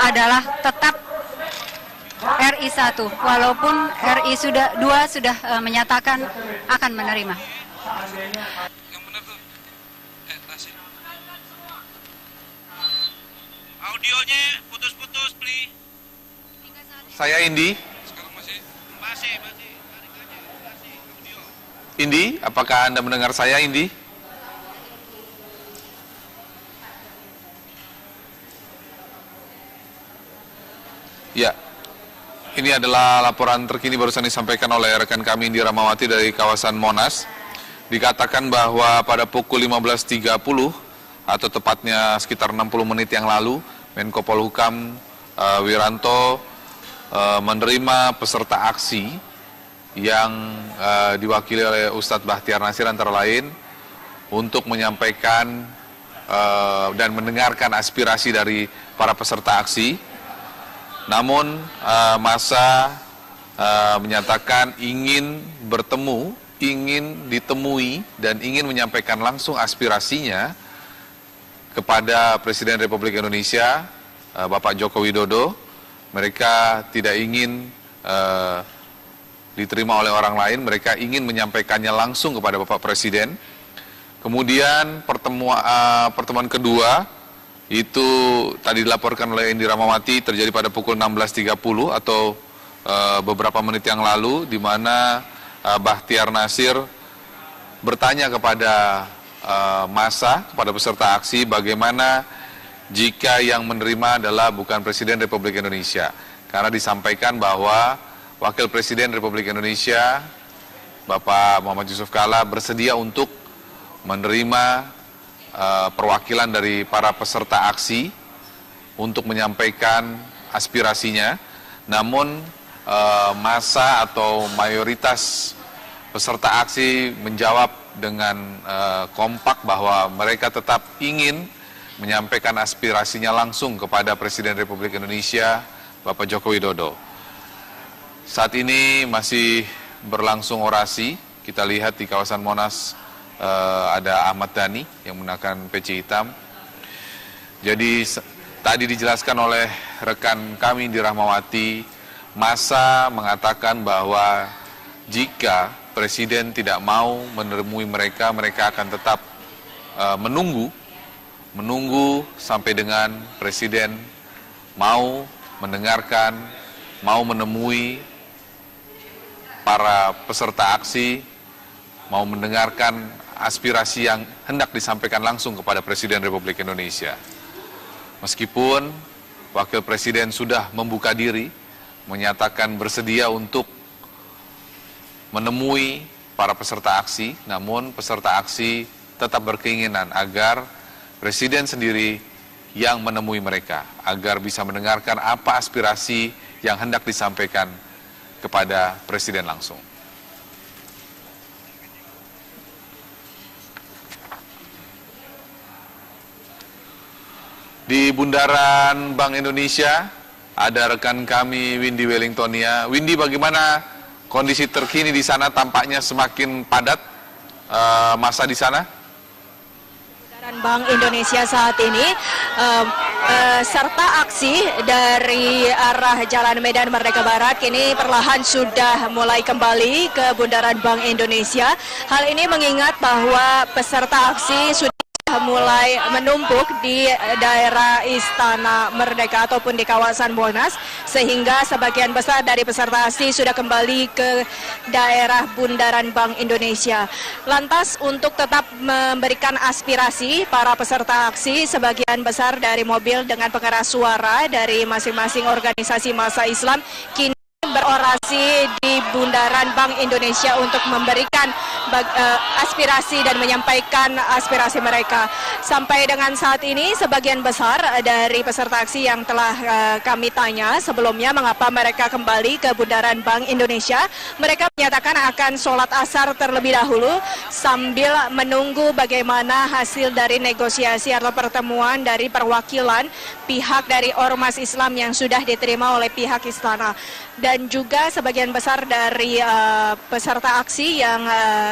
adalah tetap RI 1, walaupun RI 2 sudah menyatakan akan menerima. Yang benar tuh. Tasik. Audionya putus-putus, Pli. Saya Indi. Sekarang masih audio. Indi, apakah Anda mendengar saya, Indi? Ya, ini adalah laporan terkini barusan disampaikan oleh rekan kami Indi Rahmawati dari kawasan Monas. Dikatakan bahwa pada pukul 15.30 atau tepatnya sekitar 60 menit yang lalu, Menko Polhukam Wiranto menerima peserta aksi yang diwakili oleh Ustadz Bahtiar Nasir antara lain untuk menyampaikan dan mendengarkan aspirasi dari para peserta aksi. Namun massa menyatakan ingin bertemu, ingin ditemui dan ingin menyampaikan langsung aspirasinya kepada Presiden Republik Indonesia Bapak Joko Widodo. Mereka tidak ingin diterima oleh orang lain, mereka ingin menyampaikannya langsung kepada Bapak Presiden. Kemudian pertemuan kedua itu tadi dilaporkan oleh Indi Rahmawati terjadi pada pukul 16.30 atau beberapa menit yang lalu, di mana Bahtiar Nasir bertanya kepada massa, kepada peserta aksi, bagaimana jika yang menerima adalah bukan Presiden Republik Indonesia. Karena disampaikan bahwa Wakil Presiden Republik Indonesia, Bapak Muhammad Yusuf Kalla, bersedia untuk menerima perwakilan dari para peserta aksi untuk menyampaikan aspirasinya. Namun massa atau mayoritas peserta aksi menjawab dengan kompak bahwa mereka tetap ingin menyampaikan aspirasinya langsung kepada Presiden Republik Indonesia Bapak Joko Widodo. Saat ini masih berlangsung orasi. Kita lihat di kawasan Monas ada Ahmad Dhani yang menggunakan peci hitam. Jadi tadi dijelaskan oleh rekan kami di Rahmawati, massa mengatakan bahwa jika Presiden tidak mau menemui mereka, mereka akan tetap menunggu sampai dengan Presiden mau mendengarkan, mau menemui para peserta aksi, mau mendengarkan aspirasi yang hendak disampaikan langsung kepada Presiden Republik Indonesia. Meskipun Wakil Presiden sudah membuka diri, menyatakan bersedia untuk menemui para peserta aksi, namun peserta aksi tetap berkeinginan agar Presiden sendiri yang menemui mereka, agar bisa mendengarkan apa aspirasi yang hendak disampaikan kepada Presiden langsung. Di Bundaran Bank Indonesia ada rekan kami Windy Wellingtonia. Windy, bagaimana kondisi terkini di sana? Tampaknya semakin padat massa di sana. Bundaran Bank Indonesia saat ini serta aksi dari arah Jalan Medan Merdeka Barat kini perlahan sudah mulai kembali ke Bundaran Bank Indonesia. Hal ini mengingat bahwa peserta aksi sudah mulai menumpuk di daerah Istana Merdeka ataupun di kawasan Monas, sehingga sebagian besar dari peserta aksi sudah kembali ke daerah Bundaran Bank Indonesia. Lantas untuk tetap memberikan aspirasi para peserta aksi, sebagian besar dari mobil dengan pengeras suara dari masing-masing organisasi massa Islam kini berorasi di Bundaran Bank Indonesia untuk memberikan aspirasi dan menyampaikan aspirasi mereka. Sampai dengan saat ini sebagian besar dari peserta aksi yang telah kami tanya sebelumnya mengapa mereka kembali ke Bundaran Bank Indonesia, mereka menyatakan akan sholat asar terlebih dahulu sambil menunggu bagaimana hasil dari negosiasi atau pertemuan dari perwakilan pihak dari ormas Islam yang sudah diterima oleh pihak istana. Dan juga sebagian besar dari peserta aksi yang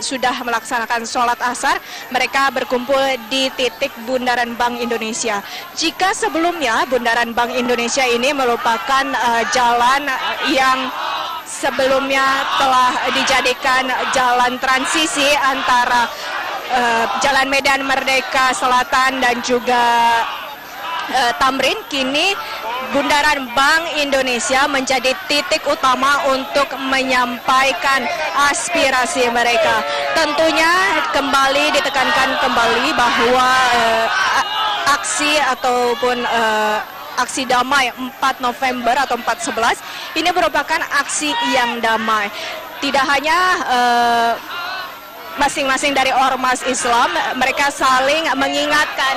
sudah melaksanakan sholat asar, mereka berkumpul di titik Bundaran Bank Indonesia. Jika sebelumnya Bundaran Bank Indonesia ini merupakan jalan yang sebelumnya telah dijadikan jalan transisi antara Jalan Medan Merdeka Selatan dan juga Tamrin, kini Bundaran Bank Indonesia menjadi titik utama untuk menyampaikan aspirasi mereka. Tentunya kembali ditekankan kembali bahwa aksi ataupun aksi damai 4 November atau 4/11 ini merupakan aksi yang damai. Tidak hanya masing-masing dari ormas Islam, mereka saling mengingatkan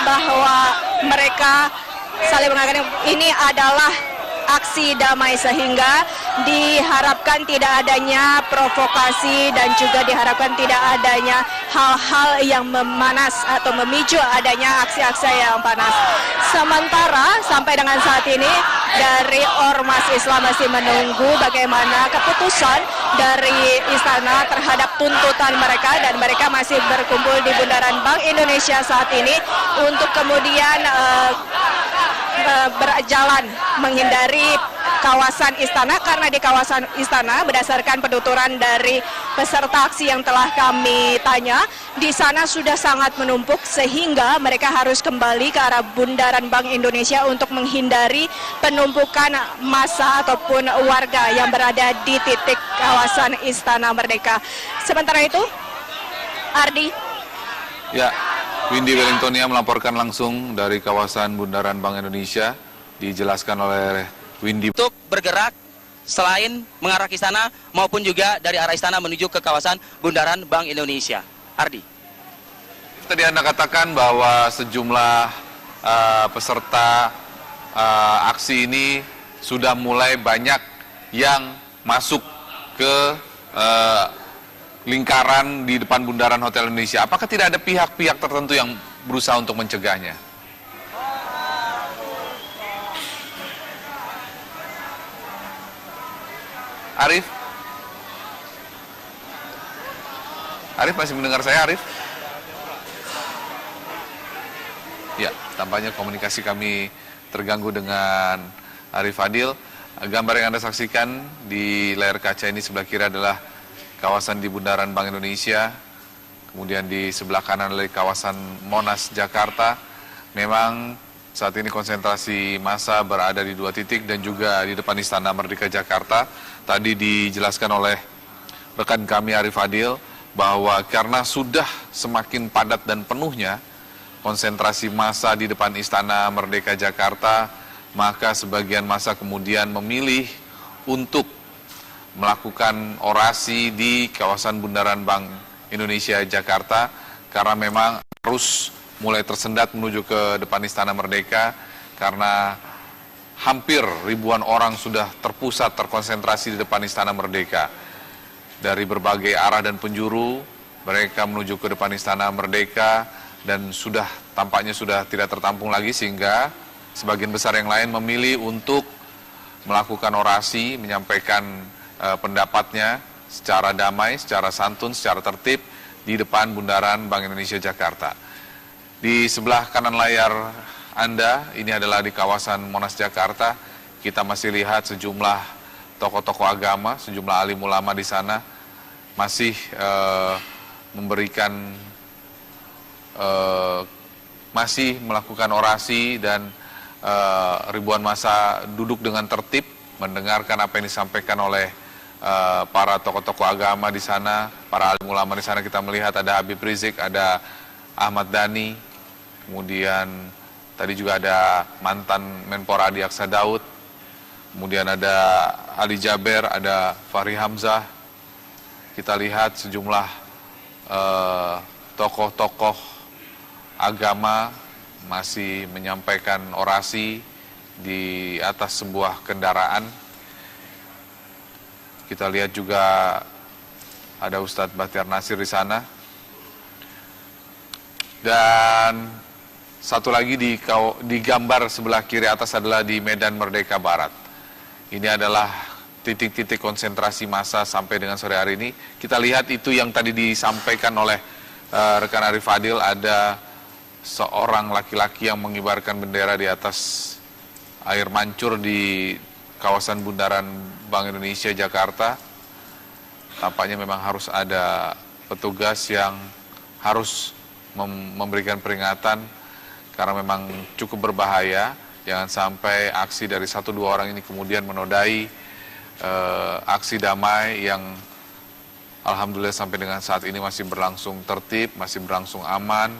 bahwa mereka saling mengatakan ini adalah aksi damai, sehingga diharapkan tidak adanya provokasi dan juga diharapkan tidak adanya hal-hal yang memanas atau memicu adanya aksi-aksi yang panas. Sementara sampai dengan saat ini dari ormas Islam masih menunggu bagaimana keputusan dari istana terhadap tuntutan mereka, dan mereka masih berkumpul di Bundaran Bank Indonesia saat ini untuk kemudian berjalan menghindari kawasan istana, karena di kawasan istana berdasarkan penuturan dari peserta aksi yang telah kami tanya, di sana sudah sangat menumpuk sehingga mereka harus kembali ke arah Bundaran Bank Indonesia untuk menghindari penumpukan massa ataupun warga yang berada di titik kawasan Istana Merdeka. Sementara itu, Ardi. Ya, Windy Wellingtonia melaporkan langsung dari kawasan Bundaran Bank Indonesia, dijelaskan oleh Windy. Untuk bergerak selain mengarah ke istana maupun juga dari arah istana menuju ke kawasan Bundaran Bank Indonesia. Ardi. Tadi Anda katakan bahwa sejumlah peserta aksi ini sudah mulai banyak yang masuk ke lingkaran di depan Bundaran Hotel Indonesia. Apakah tidak ada pihak-pihak tertentu yang berusaha untuk mencegahnya? Arif? Arif masih mendengar saya, Arif? Ya, tampaknya komunikasi kami terganggu dengan Arif Adil. Gambar yang Anda saksikan di layar kaca ini sebelah kiri adalah kawasan di Bundaran Bank Indonesia, kemudian di sebelah kanan adalah kawasan Monas, Jakarta. Memang saat ini konsentrasi massa berada di 2 titik dan juga di depan Istana Merdeka Jakarta. Tadi dijelaskan oleh rekan kami Arif Adil bahwa karena sudah semakin padat dan penuhnya konsentrasi massa di depan Istana Merdeka Jakarta, maka sebagian massa kemudian memilih untuk melakukan orasi di kawasan Bundaran Bank Indonesia Jakarta, karena memang arus mulai tersendat menuju ke depan Istana Merdeka karena hampir ribuan orang sudah terpusat terkonsentrasi di depan Istana Merdeka. Dari berbagai arah dan penjuru mereka menuju ke depan Istana Merdeka dan tampaknya sudah tidak tertampung lagi, sehingga sebagian besar yang lain memilih untuk melakukan orasi, menyampaikan pendapatnya secara damai, secara santun, secara tertib di depan Bundaran Bank Indonesia Jakarta. Di sebelah kanan layar Anda, ini adalah di kawasan Monas Jakarta. Kita masih lihat sejumlah tokoh-tokoh agama, sejumlah alim ulama di sana masih masih melakukan orasi, dan ribuan massa duduk dengan tertib mendengarkan apa yang disampaikan oleh para tokoh-tokoh agama di sana, para alim ulama di sana. Kita melihat ada Habib Rizik, ada Ahmad Dhani, kemudian tadi juga ada mantan Menpora Adi Aksa Daud, kemudian ada Ali Jaber, ada Fahri Hamzah. Kita lihat sejumlah tokoh-tokoh agama masih menyampaikan orasi di atas sebuah kendaraan. Kita lihat juga ada Ustadz Bahtiar Nasir di sana. Dan satu lagi di gambar sebelah kiri atas adalah di Medan Merdeka Barat. Ini adalah titik-titik konsentrasi massa sampai dengan sore hari ini. Kita lihat itu yang tadi disampaikan oleh rekan Arif Fadil, ada seorang laki-laki yang mengibarkan bendera di atas air mancur di kawasan Bundaran Bank Indonesia Jakarta. Tampaknya memang harus ada petugas yang harus memberikan peringatan karena memang cukup berbahaya. Jangan sampai aksi dari 1-2 orang ini kemudian menodai aksi damai yang alhamdulillah sampai dengan saat ini masih berlangsung tertib, masih berlangsung aman.